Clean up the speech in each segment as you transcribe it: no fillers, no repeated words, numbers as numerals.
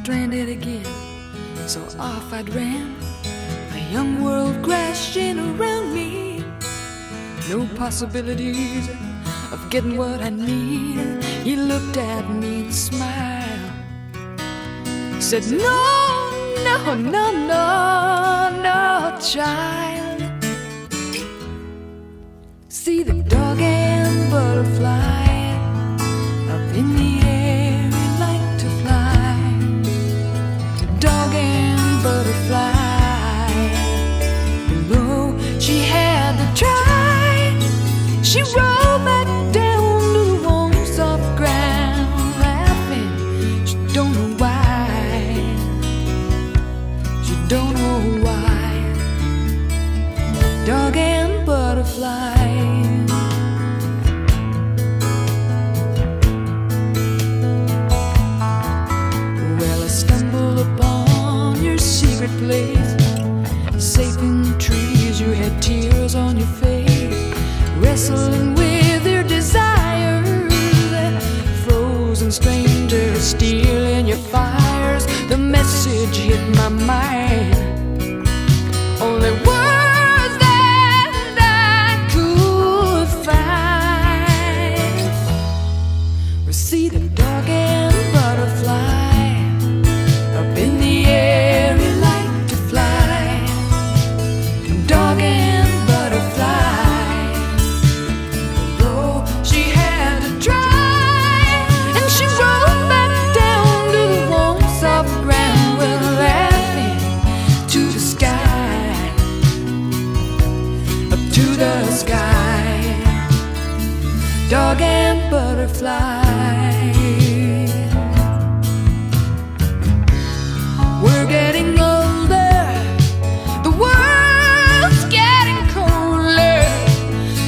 stranded again, so off I'd ran. A young world crashing around me, no possibilities of getting what I need. He looked at me and smiled, said, no, no, no, no, no, child. See the dog and butterfly up in the air, he liked to fly. The dog and butterfly below, she had to try. She rolled back down to the warm, soft ground, laughing. She don't know why. She don't know why. Dog and butterfly. Place, safe in the trees, you had tears on your face, wrestling with your desires. Frozen strangers stealing your fires. The message hit my mind, only words that I could find. See the dog and butterfly up in the air. The sky, dog and butterfly. We're getting older, the world's getting colder.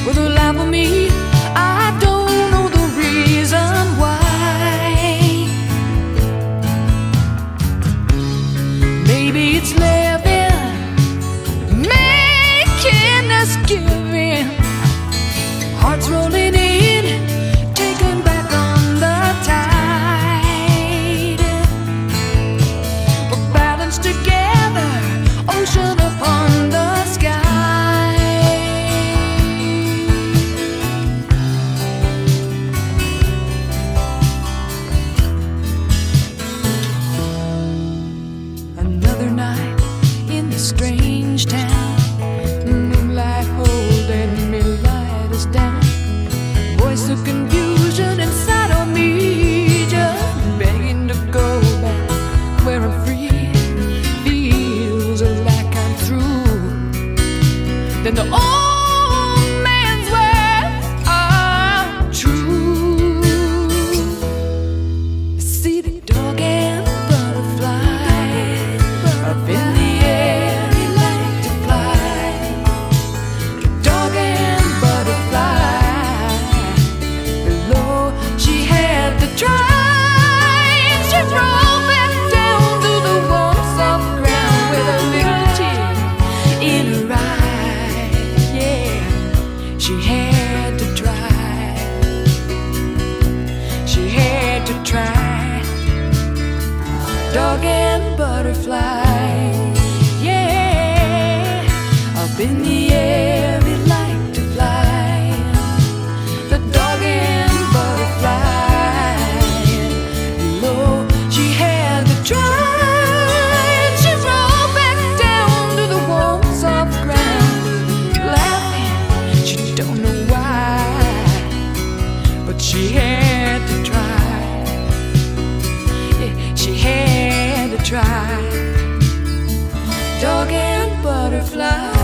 For the life of me, I don't know the reason why. Maybe it's living, making us giving, hearts rolling in, taken back on the tide. We're balanced together, ocean upon the sky. Another night in the strange town, moonlight holding me, light us down. Voice of confusion inside of me, just begging to go back where I'm free. Feels like I'm through. Then the old man's words are true. See the dog and butterfly up in the air, he liked to fly. Dog and butterfly below, she had to try. And she rolled back down to the warm, soft ground with a little tear in her eye. Yeah, she had to try. She had to try. Dog and butterfly, yeah, up in the air, we like to fly. The dog and butterfly below, she had to try. And she rolled back down to the warm, soft ground, laughing. She don't know why, but she had to try. Yeah, she had to try. Dog and butterfly.